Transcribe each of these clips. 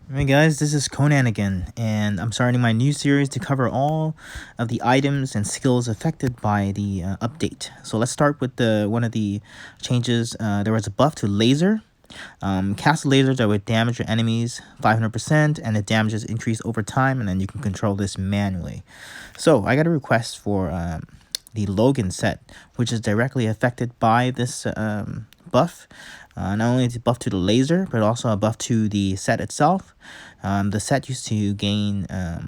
Hey guys, this is Conan again, and I'm starting my new series to cover all of the items and skills affected by the update. So let's start with the one of the changes. There was a buff to laser. Cast lasers that would damage your enemies 500%, and the damages increase over time, and then you can control this manually. So I got a request for the Logan set, which is directly affected by this buff. Not only is it buff to the laser, but also a buff to the set itself. The set used to gain 2%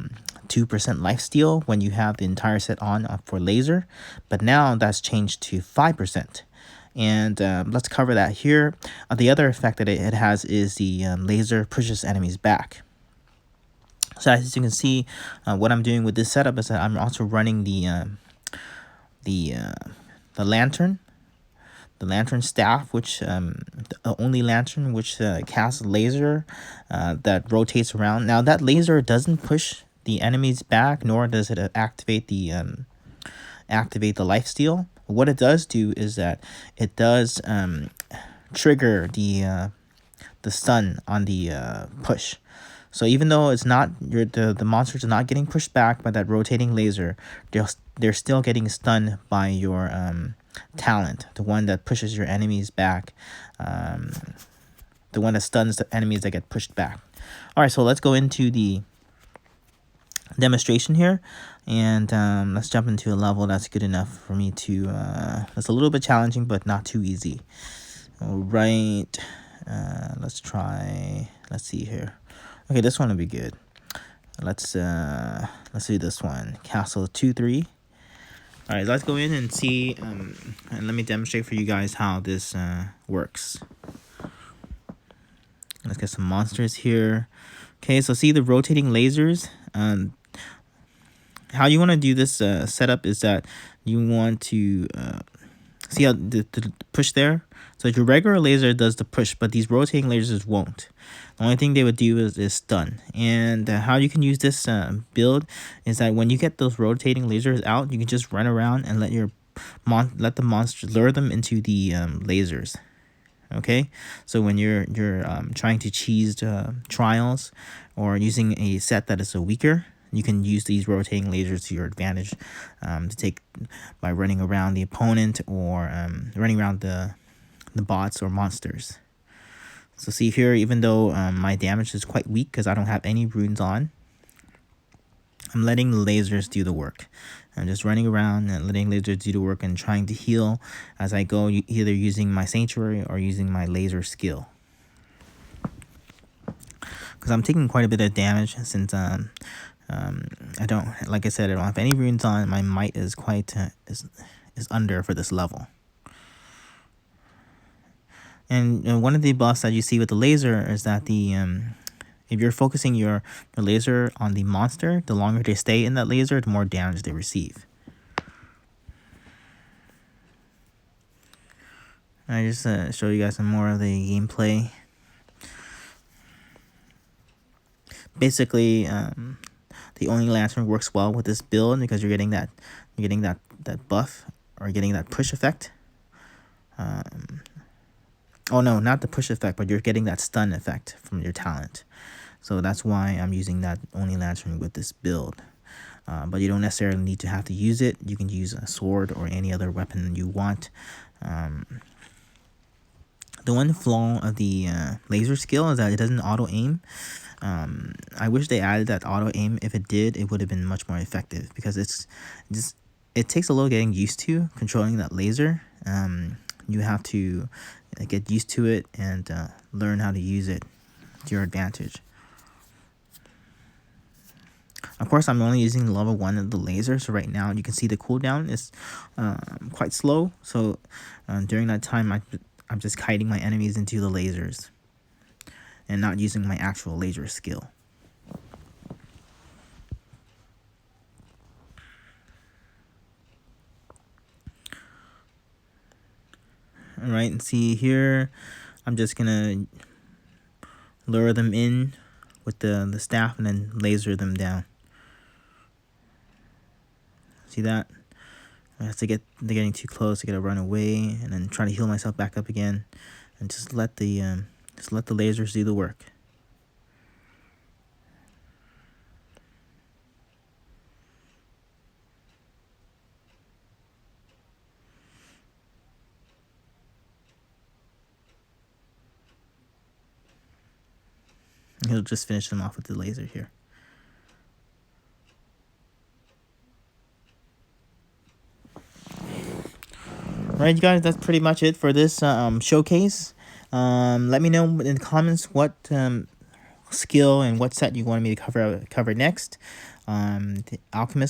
lifesteal when you have the entire set on for laser, but now that's changed to 5%. And let's cover that here. The other effect that it has is the laser pushes enemies back. So as you can see, what I'm doing with this setup is that I'm also running the lantern, the lantern staff, which the only lantern which casts laser that rotates around. Now that laser doesn't push the enemies back, nor does it activate the lifesteal. What it does do is that it does trigger the stun on the push. So even though it's not the monsters are not getting pushed back by that rotating laser, they're still getting stunned by your talent, the one that pushes your enemies back, the one that stuns the enemies that get pushed back. All right, so let's go into the demonstration here, and let's jump into a level that's good enough for me to that's a little bit challenging but not too easy. All right, let's see here. Okay, this one will be good. Let's do this one, castle 2-3. All right, let's go in and see and let me demonstrate for you guys how this works. Let's get some monsters here. Okay, so see the rotating lasers. How you want to do this setup is that you want to see how the push there. So your regular laser does the push, but these rotating lasers won't. The only thing they would do is stun. And how you can use this build is that when you get those rotating lasers out, you can just run around and let the monsters lure them into the lasers. Okay, so when you're trying to cheese trials or using a set that is weaker, you can use these rotating lasers to your advantage to take by running around the opponent or running around the bots or monsters. So see here, even though my damage is quite weak because I don't have any runes on, I'm letting the lasers do the work. I'm just running around and letting lasers do the work and trying to heal as I go, either using my sanctuary or using my laser skill. Because I'm taking quite a bit of damage since I don't, like I said, I don't have any runes on. My might is quite is under for this level. And one of the buffs that you see with the laser is that the if you're focusing your laser on the monster, the longer they stay in that laser, the more damage they receive. I just show you guys some more of the gameplay. Basically, the only lantern works well with this build because you're getting that buff or getting that push effect. Oh no, not the push effect, but you're getting that stun effect from your talent. So that's why I'm using that only lantern with this build. But you don't necessarily need to have to use it. You can use a sword or any other weapon you want. The one flaw of the laser skill is that it doesn't auto aim. I wish they added that auto aim. If it did, it would have been much more effective because it takes a little getting used to controlling that laser. You have to get used to it and learn how to use it to your advantage. Of course, I'm only using level 1 of the laser, so right now you can see the cooldown is quite slow. So during that time, I'm just kiting my enemies into the lasers and not using my actual laser skill. All right, and see here, I'm just gonna lure them in with the staff and then laser them down. See that? They're getting too close. I gotta run away and then try to heal myself back up again, and just let the lasers do the work. he'll just finish him off with the laser here. Alright, you guys, that's pretty much it for this showcase. Let me know in the comments what skill and what set you want me to cover next. The Alchemist